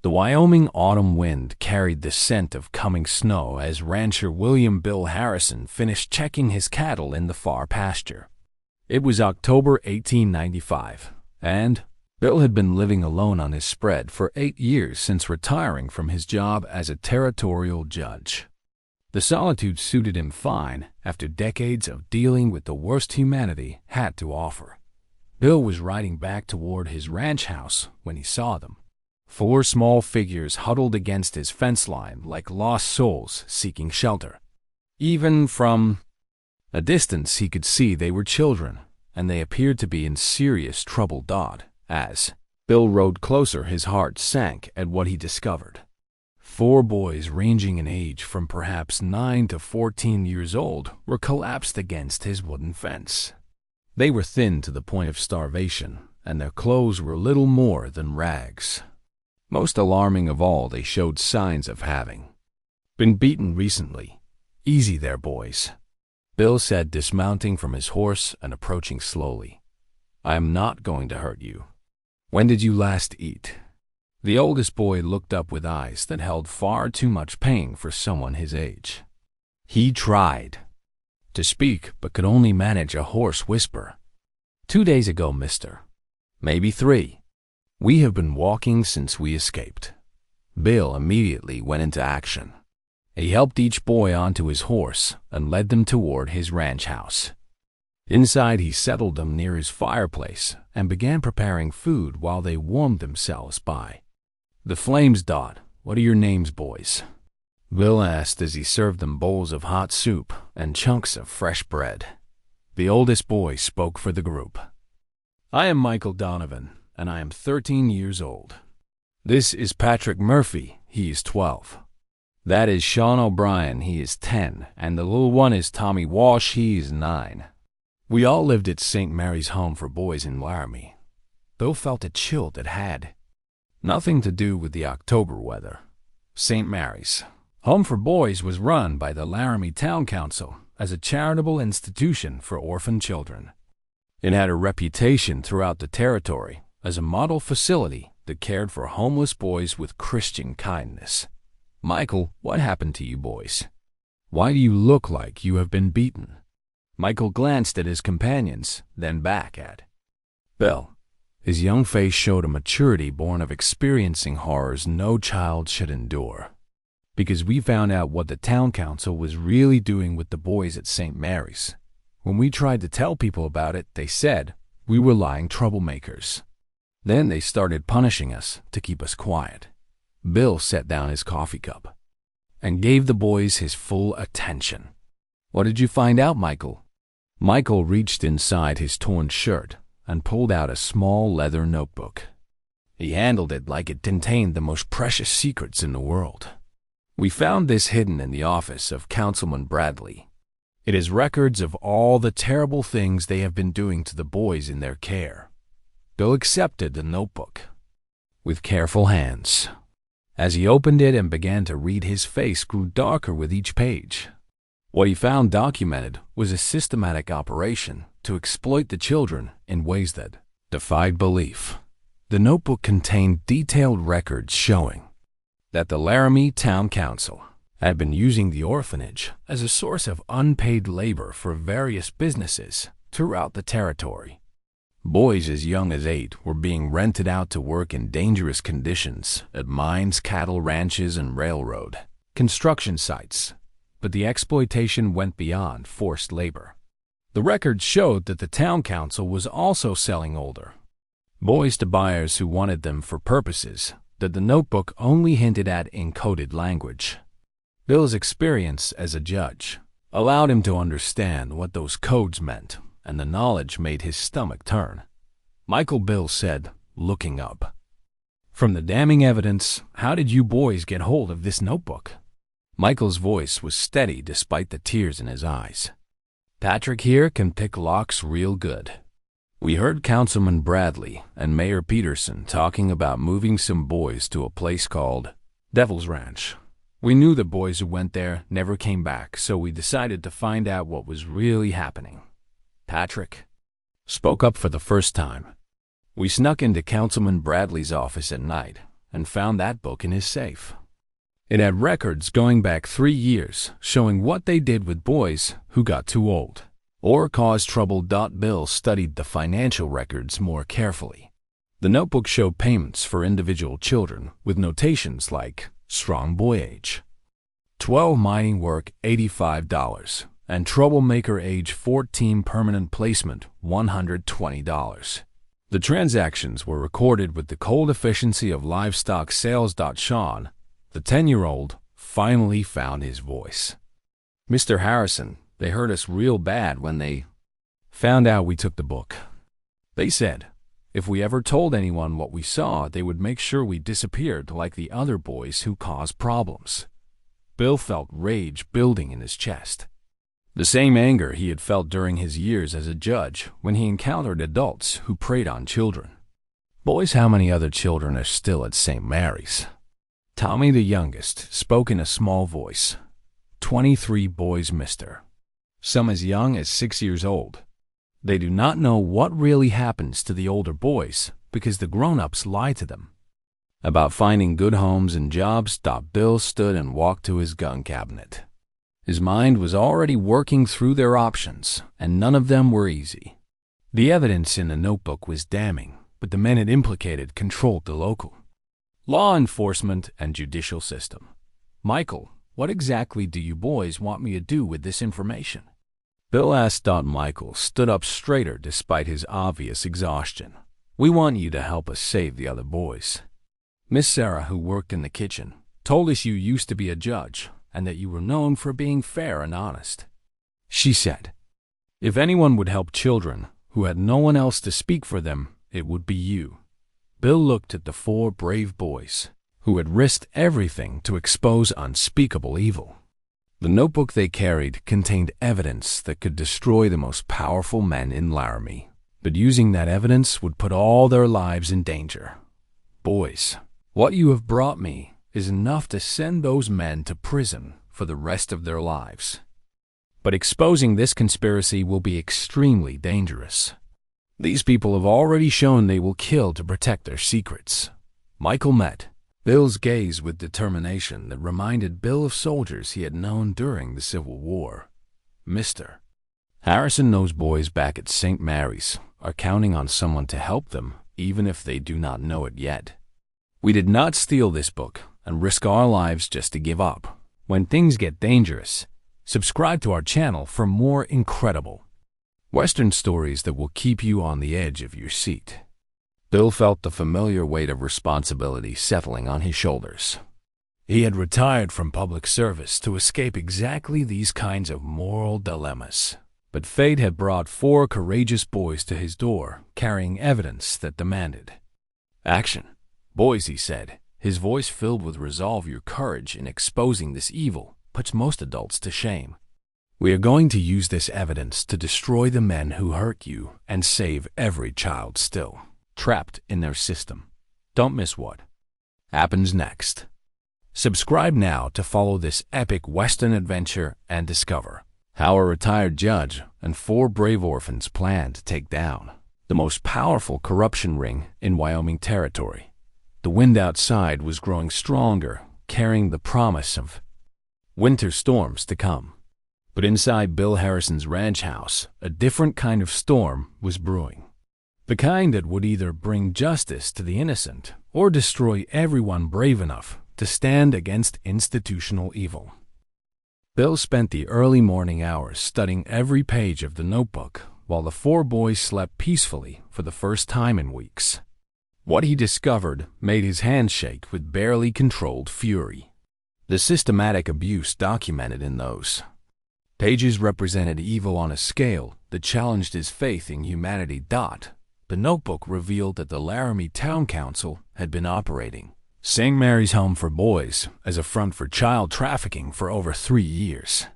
The Wyoming autumn wind carried the scent of coming snow as rancher William Bill Harrison finished checking his cattle in the far pasture. It was October 1895, and Bill had been living alone on his spread for 8 years since retiring from his job as a territorial judge. The solitude suited him fine after decades of dealing with the worst humanity had to offer. Bill was riding back toward his ranch house when he saw them. 4 small figures huddled against his fence line like lost souls seeking shelter. Even from a distance he could see they were children, and they appeared to be in serious trouble. As Bill rode closer, his heart sank at what he discovered. 4 boys ranging in age from perhaps 9 to 14 years old were collapsed against his wooden fence. They were thin to the point of starvation, and their clothes were little more than rags. Most alarming of all, they showed signs of having been beaten recently. "Easy there, boys," Bill said, dismounting from his horse and approaching slowly. "I am not going to hurt you. When did you last eat?" The oldest boy looked up with eyes that held far too much pain for someone his age. He tried to speak, but could only manage a hoarse whisper. "2 days ago, mister. Maybe 3. We have been walking since we escaped." Bill immediately went into action. He helped each boy onto his horse and led them toward his ranch house. Inside, he settled them near his fireplace and began preparing food while they warmed themselves by the flames. "What are your names, boys?" Bill asked as he served them bowls of hot soup and chunks of fresh bread. The oldest boy spoke for the group. "I am Michael Donovan, and I am 13 years old. This is Patrick Murphy, he is 12. That is Sean O'Brien, he is 10, and the little one is Tommy Walsh, he is 9. We all lived at St. Mary's Home for Boys in Laramie." Bill felt a chill that had nothing to do with the October weather. St. Mary's Home for Boys was run by the Laramie Town Council as a charitable institution for orphan children. It had a reputation throughout the territory as a model facility that cared for homeless boys with Christian kindness. "Michael, what happened to you boys? Why do you look like you have been beaten?" Michael glanced at his companions, then back at Bill. His young face showed a maturity born of experiencing horrors no child should endure. "Because we found out what the town council was really doing with the boys at St. Mary's. When we tried to tell people about it, they said we were lying troublemakers. Then they started punishing us to keep us quiet." Bill set down his coffee cup and gave the boys his full attention. "What did you find out, Michael?" Michael reached inside his torn shirt and pulled out a small leather notebook. He handled it like it contained the most precious secrets in the world. "We found this hidden in the office of Councilman Bradley. It is records of all the terrible things they have been doing to the boys in their care." Bill accepted the notebook with careful hands. As he opened it and began to read, his face grew darker with each page. What he found documented was a systematic operation to exploit the children in ways that defied belief. The notebook contained detailed records showing that the Laramie Town Council had been using the orphanage as a source of unpaid labor for various businesses throughout the territory. Boys as young as 8 were being rented out to work in dangerous conditions at mines, cattle ranches, and railroad construction sites. But the exploitation went beyond forced labor. The records showed that the town council was also selling older boys to buyers who wanted them for purposes that the notebook only hinted at in coded language. Bill's experience as a judge allowed him to understand what those codes meant, and the knowledge made his stomach turn. "Michael," Bill said, looking up, "from the damning evidence, how did you boys get hold of this notebook?" Michael's voice was steady despite the tears in his eyes. "Patrick here can pick locks real good. We heard Councilman Bradley and Mayor Peterson talking about moving some boys to a place called Devil's Ranch. We knew the boys who went there never came back, so we decided to find out what was really happening." Patrick spoke up for the first time. "We snuck into Councilman Bradley's office at night and found that book in his safe. It had records going back 3 years showing what they did with boys who got too old or caused trouble. Bill studied the financial records more carefully. The notebook showed payments for individual children with notations like strong boy age, 12 mining work $85, and troublemaker age 14 permanent placement $120. The transactions were recorded with the cold efficiency of livestock sales. Sean, the 10-year-old, finally found his voice. "Mr. Harrison, they hurt us real bad when they found out we took the book. They said if we ever told anyone what we saw, they would make sure we disappeared like the other boys who caused problems." Bill felt rage building in his chest. The same anger he had felt during his years as a judge when he encountered adults who preyed on children. "Boys, how many other children are still at St. Mary's?" Tommy, the youngest, spoke in a small voice. 23 boys, mister. Some as young as 6 years old. They do not know what really happens to the older boys because the grown-ups lie to them about finding good homes and jobs. Bill stood and walked to his gun cabinet. His mind was already working through their options, and none of them were easy. The evidence in the notebook was damning, but the men it implicated controlled the local law enforcement and judicial system. "Michael, what exactly do you boys want me to do with this information?" Bill asked. Michael stood up straighter despite his obvious exhaustion. "We want you to help us save the other boys. Miss Sarah, who worked in the kitchen, told us you used to be a judge and that you were known for being fair and honest. She said if anyone would help children who had no one else to speak for them, it would be you." Bill looked at the 4 brave boys who had risked everything to expose unspeakable evil. The notebook they carried contained evidence that could destroy the most powerful men in Laramie, but using that evidence would put all their lives in danger. "Boys, what you have brought me is enough to send those men to prison for the rest of their lives. But exposing this conspiracy will be extremely dangerous. These people have already shown they will kill to protect their secrets." Michael met Bill's gaze with determination that reminded Bill of soldiers he had known during the Civil War. "Mr. Harrison, those boys back at St. Mary's are counting on someone to help them, even if they do not know it yet. We did not steal this book and risk our lives just to give up. When things get dangerous, subscribe to our channel for more incredible Western stories that will keep you on the edge of your seat." Bill felt the familiar weight of responsibility settling on his shoulders. He had retired from public service to escape exactly these kinds of moral dilemmas. But fate had brought 4 courageous boys to his door, carrying evidence that demanded action. "Boys," he said, his voice filled with resolve, "your courage in exposing this evil puts most adults to shame. We are going to use this evidence to destroy the men who hurt you and save every child still trapped in their system. Don't miss what happens next. Subscribe now to follow this epic Western adventure and discover how a retired judge and 4 brave orphans plan to take down the most powerful corruption ring in Wyoming territory. The wind outside was growing stronger, carrying the promise of winter storms to come. But inside Bill Harrison's ranch house, a different kind of storm was brewing. The kind that would either bring justice to the innocent or destroy everyone brave enough to stand against institutional evil. Bill spent the early morning hours studying every page of the notebook while the 4 boys slept peacefully for the first time in weeks. What he discovered made his hands shake with barely controlled fury. The systematic abuse documented in those pages represented evil on a scale that challenged his faith in humanity. The notebook revealed that the Laramie Town Council had been operating St. Mary's Home for Boys as a front for child trafficking for over 3 years.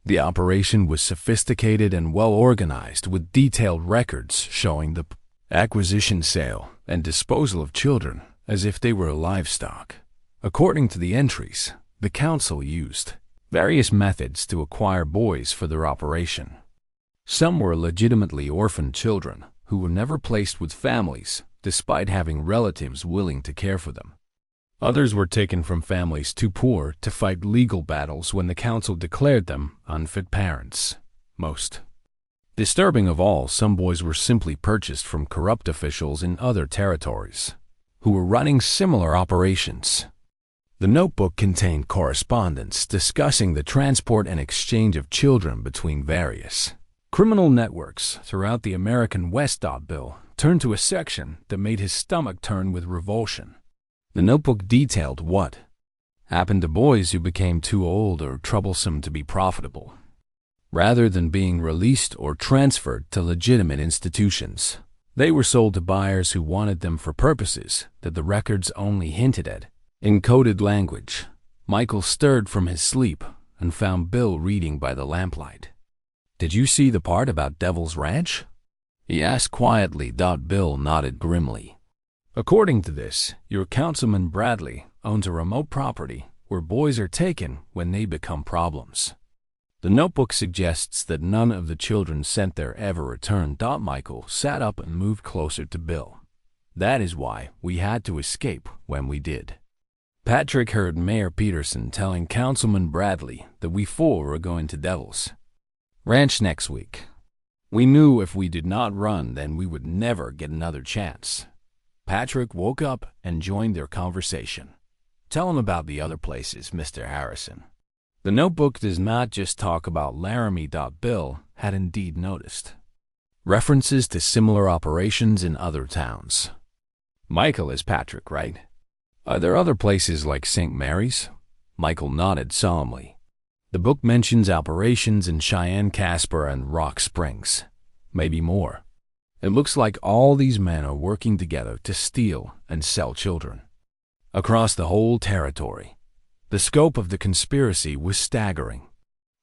The operation was sophisticated and well-organized, with detailed records showing the acquisition, sale, and disposal of children as if they were livestock. According to the entries, the council used various methods to acquire boys for their operation. Some were legitimately orphaned children who were never placed with families despite having relatives willing to care for them. Others were taken from families too poor to fight legal battles when the council declared them unfit parents. Most disturbing of all, some boys were simply purchased from corrupt officials in other territories who were running similar operations. The notebook contained correspondence discussing the transport and exchange of children between various criminal networks throughout the American West. Bill turned to a section that made his stomach turn with revulsion. The notebook detailed what happened to boys who became too old or troublesome to be profitable, rather than being released or transferred to legitimate institutions. They were sold to buyers who wanted them for purposes that the records only hinted at. In coded language, Michael stirred from his sleep and found Bill reading by the lamplight. "Did you see the part about Devil's Ranch?" he asked quietly. Bill nodded grimly. "According to this, your Councilman Bradley owns a remote property where boys are taken when they become problems. The notebook suggests that none of the children sent there ever returned." Michael sat up and moved closer to Bill. "That is why we had to escape when we did. Patrick heard Mayor Peterson telling Councilman Bradley that we four were going to Devil's Ranch next week. We knew if we did not run, then we would never get another chance." Patrick woke up and joined their conversation. "Tell him about the other places, Mr. Harrison." The notebook does not just talk about Laramie. Bill had indeed noticed references to similar operations in other towns. "Michael is Patrick, right? Are there other places like St. Mary's?" Michael nodded solemnly. "The book mentions operations in Cheyenne, Casper, and Rock Springs. Maybe more. It looks like all these men are working together to steal and sell children across the whole territory." The scope of the conspiracy was staggering.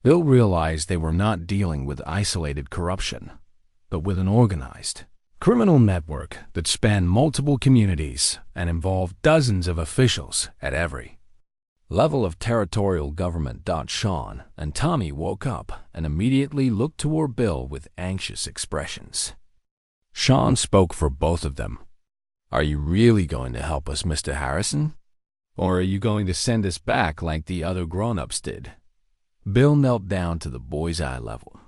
Bill realized they were not dealing with isolated corruption, but with an organized criminal network that spanned multiple communities and involved dozens of officials at every level of territorial government. Sean and Tommy woke up and immediately looked toward Bill with anxious expressions. Sean spoke for both of them. "Are you really going to help us, Mr. Harrison? Or are you going to send us back like the other grown-ups did?" Bill knelt down to the boy's eye level.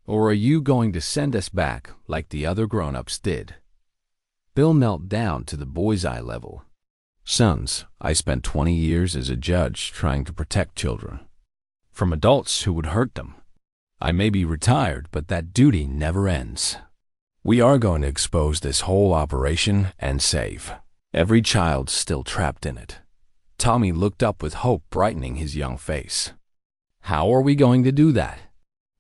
"Or are you going to send us back like the other grown-ups did?" Bill knelt down to the boy's eye level. "Sons, I spent 20 years as a judge trying to protect children from adults who would hurt them. I may be retired, but that duty never ends. We are going to expose this whole operation and save every child still trapped in it." Tommy looked up with hope brightening his young face. "How are we going to do that?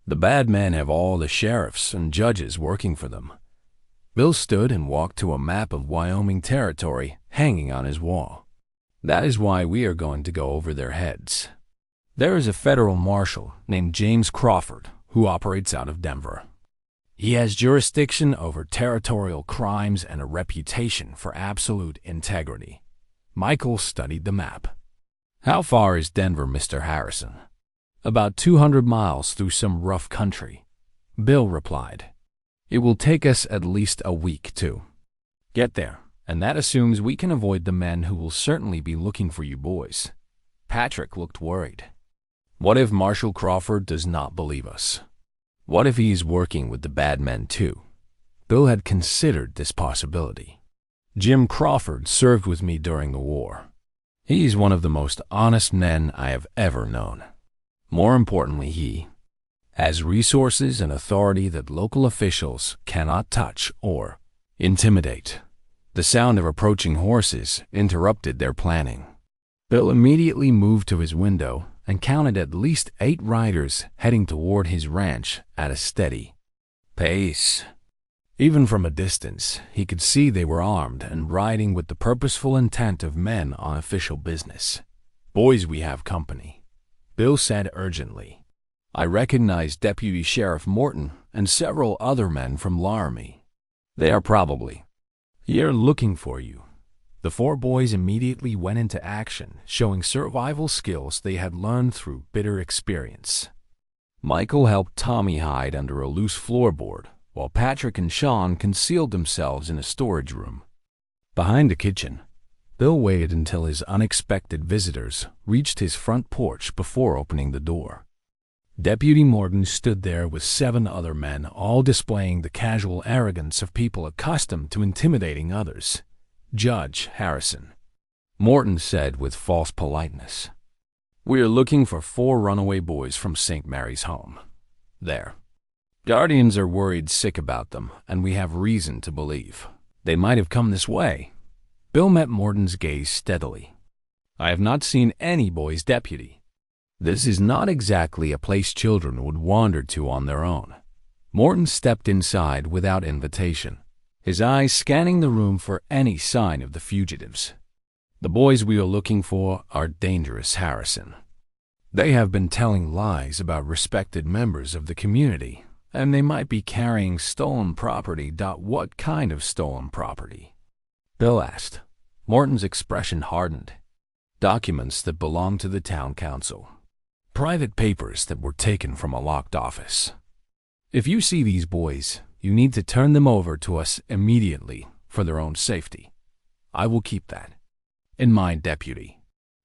The bad men have all the sheriffs and judges working for them." Bill stood and walked to a map of Wyoming territory hanging on his wall. "That is why we are going to go over their heads. There is a federal marshal named James Crawford who operates out of Denver. He has jurisdiction over territorial crimes and a reputation for absolute integrity." Michael studied the map. "How far is Denver, Mr. Harrison?" "About 200 miles through some rough country," Bill replied. "It will take us at least a week to get there, and that assumes we can avoid the men who will certainly be looking for you boys." Patrick looked worried. "What if Marshal Crawford does not believe us? What if he is working with the bad men too?" Bill had considered this possibility. "Jim Crawford served with me during the war. He is one of the most honest men I have ever known. More importantly, he has resources and authority that local officials cannot touch or intimidate." The sound of approaching horses interrupted their planning. Bill immediately moved to his window and counted at least 8 riders heading toward his ranch at a steady pace. Even from a distance, he could see they were armed and riding with the purposeful intent of men on official business. "Boys, we have company," Bill said urgently. "I recognize Deputy Sheriff Morton and several other men from Laramie. They are probably here looking for you." The 4 boys immediately went into action, showing survival skills they had learned through bitter experience. Michael helped Tommy hide under a loose floorboard, while Patrick and Sean concealed themselves in a storage room. Behind the kitchen, Bill waited until his unexpected visitors reached his front porch before opening the door. Deputy Morton stood there with 7 other men, all displaying the casual arrogance of people accustomed to intimidating others. "Judge Harrison," Morton said with false politeness, "we are looking for 4 runaway boys from St. Mary's home. Their guardians are worried sick about them, and we have reason to believe they might have come this way." Bill met Morton's gaze steadily. "I have not seen any boys, Deputy. This is not exactly a place children would wander to on their own." Morton stepped inside without invitation, his eyes scanning the room for any sign of the fugitives. "The boys we are looking for are dangerous, Harrison. They have been telling lies about respected members of the community, and they might be carrying stolen property. What kind of stolen property?" Bill asked. Morton's expression hardened. "Documents that belong to the town council. Private papers that were taken from a locked office. If you see these boys, you need to turn them over to us immediately for their own safety. I will keep that in mind, Deputy."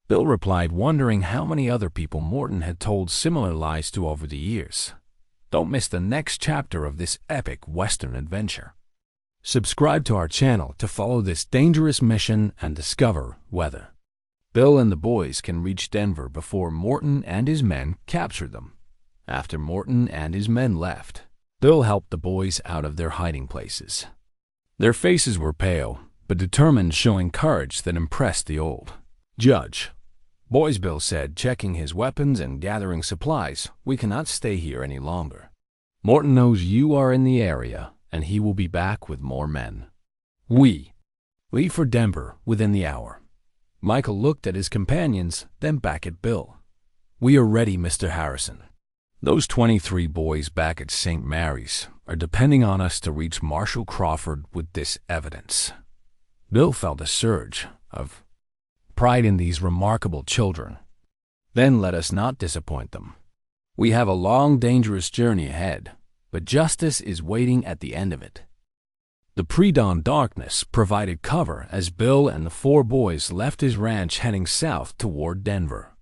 Bill replied, wondering how many other people Morton had told similar lies to over the years. Don't miss the next chapter of this epic Western adventure. Subscribe to our channel to follow this dangerous mission and discover whether Bill and the boys can reach Denver before Morton and his men capture them. After Morton and his men left, Bill helped the boys out of their hiding places. Their faces were pale, but determined, showing courage that impressed the old judge. "Boys," Bill said, checking his weapons and gathering supplies, "we cannot stay here any longer. Morton knows you are in the area, and he will be back with more men. We leave for Denver within the hour." Michael looked at his companions, then back at Bill. "We are ready, Mr. Harrison. Those 23 boys back at St. Mary's are depending on us to reach Marshal Crawford with this evidence." Bill felt a surge of pride in these remarkable children. "Then let us not disappoint them. We have a long, dangerous journey ahead, but justice is waiting at the end of it." The pre-dawn darkness provided cover as Bill and the 4 boys left his ranch heading south toward Denver.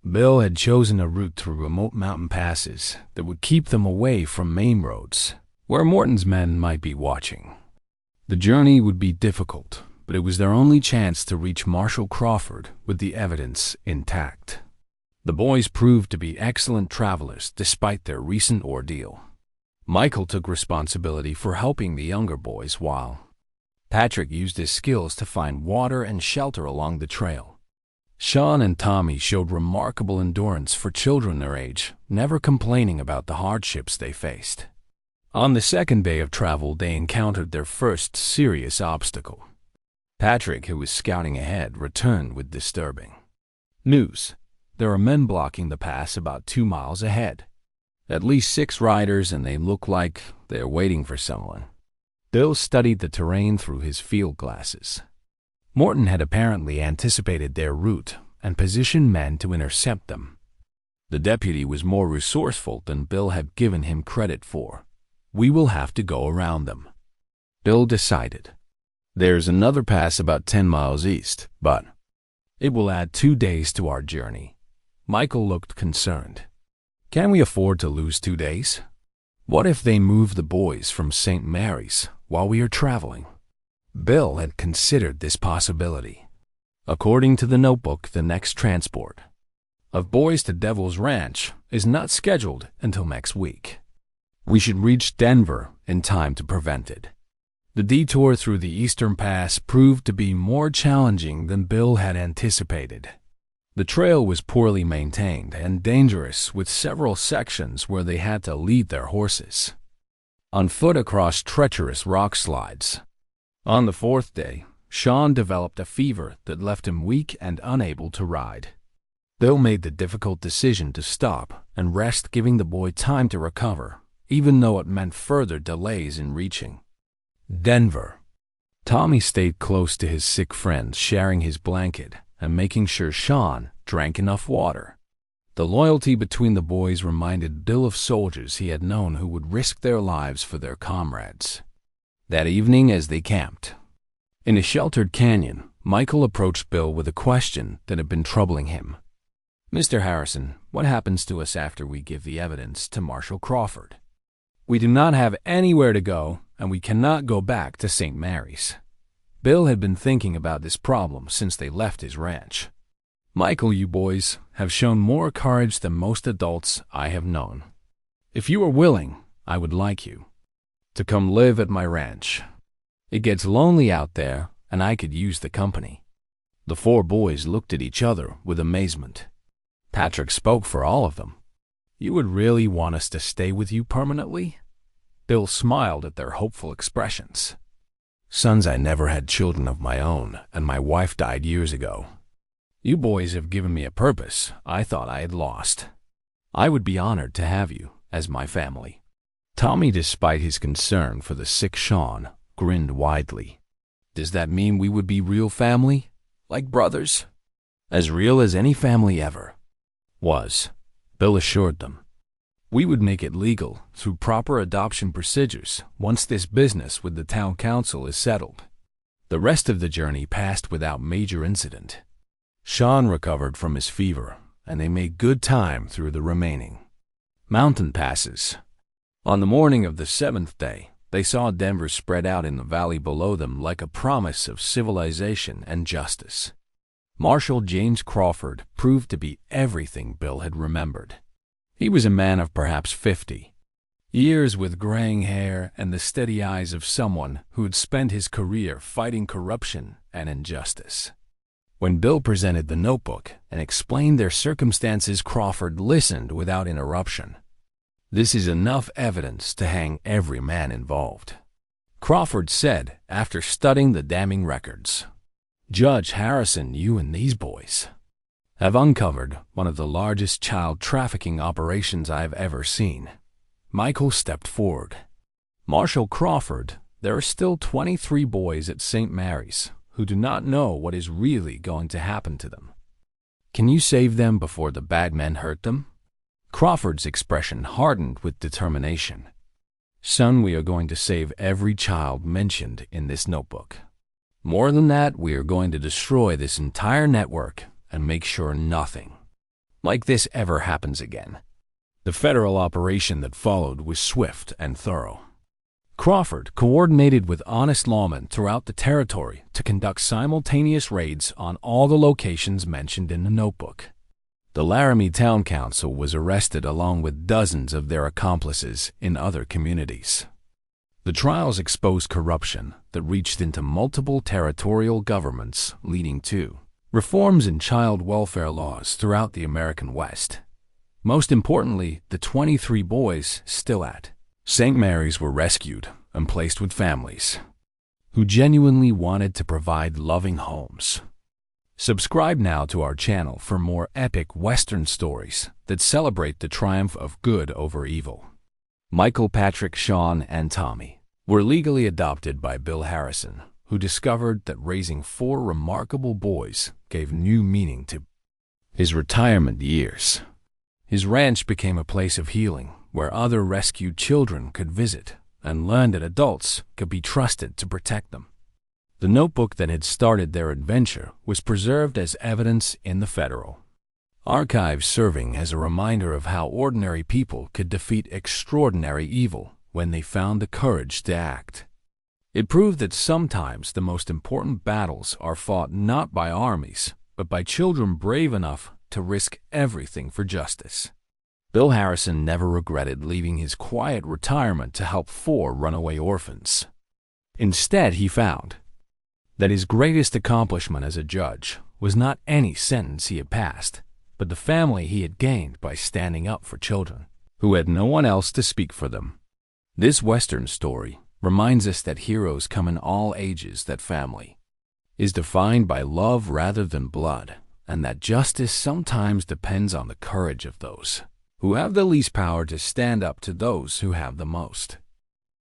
Bill had chosen a route through remote mountain passes that would keep them away from main roads, where Morton's men might be watching. The journey would be difficult, but it was their only chance to reach Marshal Crawford with the evidence intact. The boys proved to be excellent travelers despite their recent ordeal. Michael took responsibility for helping the younger boys, while Patrick used his skills to find water and shelter along the trail. Sean and Tommy showed remarkable endurance for children their age, never complaining about the hardships they faced. On the second day of travel, they encountered their first serious obstacle. Patrick, who was scouting ahead, returned with disturbing news. There are men blocking the pass about 2 miles ahead. At least 6 riders, and they look like they're waiting for someone. Bill studied the terrain through his field glasses. Morton had apparently anticipated their route and positioned men to intercept them. The deputy was more resourceful than Bill had given him credit for. "We will have to go around them," Bill decided. "There's another pass about 10 miles east, but it will add 2 days to our journey." Michael looked concerned. "Can we afford to lose 2 days? What if they move the boys from St. Mary's while we are traveling?" Bill had considered this possibility. According to the notebook, the next transport of boys to Devil's Ranch is not scheduled until next week. We should reach Denver in time to prevent it. The detour through the Eastern Pass proved to be more challenging than Bill had anticipated. The trail was poorly maintained and dangerous, with several sections where they had to lead their horses on foot across treacherous rock slides. On the 4th day, Sean developed a fever that left him weak and unable to ride. Bill made the difficult decision to stop and rest, giving the boy time to recover, even though it meant further delays in reaching Denver. Tommy stayed close to his sick friend, sharing his blanket and making sure Sean drank enough water. The loyalty between the boys reminded Bill of soldiers he had known who would risk their lives for their comrades. That evening, as they camped, In a sheltered canyon, Michael approached Bill with a question that had been troubling him. "Mr. Harrison, what happens to us after we give the evidence to Marshal Crawford? We do not have anywhere to go, and we cannot go back to St. Mary's." Bill had been thinking about this problem since they left his ranch. "Michael, you boys have shown more courage than most adults I have known. If you are willing, I would like you to come live at my ranch. It gets lonely out there, and I could use the company." The four boys looked at each other with amazement. Patrick spoke for all of them. "You would really want us to stay with you permanently?" Bill smiled at their hopeful expressions. "Sons, I never had children of my own, and my wife died years ago. You boys have given me a purpose I thought I had lost. I would be honored to have you as my family." Tommy, despite his concern for the sick Sean, grinned widely. "Does that mean we would be real family? Like brothers? As real as any family ever was," Bill assured them. "We would make it legal through proper adoption procedures once this business with the town council is settled." The rest of the journey passed without major incident. Sean recovered from his fever, and they made good time through the remaining mountain passes. On the morning of the 7th day, they saw Denver spread out in the valley below them like a promise of civilization and justice. Marshal James Crawford proved to be everything Bill had remembered. He was a man of perhaps 50 years, with graying hair and the steady eyes of someone who had spent his career fighting corruption and injustice. When Bill presented the notebook and explained their circumstances, Crawford listened without interruption. "This is enough evidence to hang every man involved," Crawford said after studying the damning records. "Judge Harrison, you and these boys have uncovered one of the largest child trafficking operations I have ever seen." Michael stepped forward. "Marshal Crawford, there are still 23 boys at St. Mary's who do not know what is really going to happen to them. Can you save them before the bad men hurt them?" Crawford's expression hardened with determination. "Son, we are going to save every child mentioned in this notebook. More than that, we are going to destroy this entire network and make sure nothing like this ever happens again." The federal operation that followed was swift and thorough. Crawford coordinated with honest lawmen throughout the territory to conduct simultaneous raids on all the locations mentioned in the notebook. The Laramie Town Council was arrested along with dozens of their accomplices in other communities. The trials exposed corruption that reached into multiple territorial governments, leading to reforms in child welfare laws throughout the American West. Most importantly, the 23 boys still at St. Mary's were rescued and placed with families who genuinely wanted to provide loving homes. Subscribe now to our channel for more epic Western stories that celebrate the triumph of good over evil. Michael, Patrick, Sean, and Tommy were legally adopted by Bill Harrison, who discovered that raising 4 remarkable boys gave new meaning to his retirement years. His ranch became a place of healing where other rescued children could visit and learn that adults could be trusted to protect them. The notebook that had started their adventure was preserved as evidence in the federal archives, serving as a reminder of how ordinary people could defeat extraordinary evil when they found the courage to act. It proved that sometimes the most important battles are fought not by armies, but by children brave enough to risk everything for justice. Bill Harrison never regretted leaving his quiet retirement to help 4 runaway orphans. Instead, he found that his greatest accomplishment as a judge was not any sentence he had passed, but the family he had gained by standing up for children who had no one else to speak for them. This Western story reminds us that heroes come in all ages, that family is defined by love rather than blood, and that justice sometimes depends on the courage of those who have the least power to stand up to those who have the most.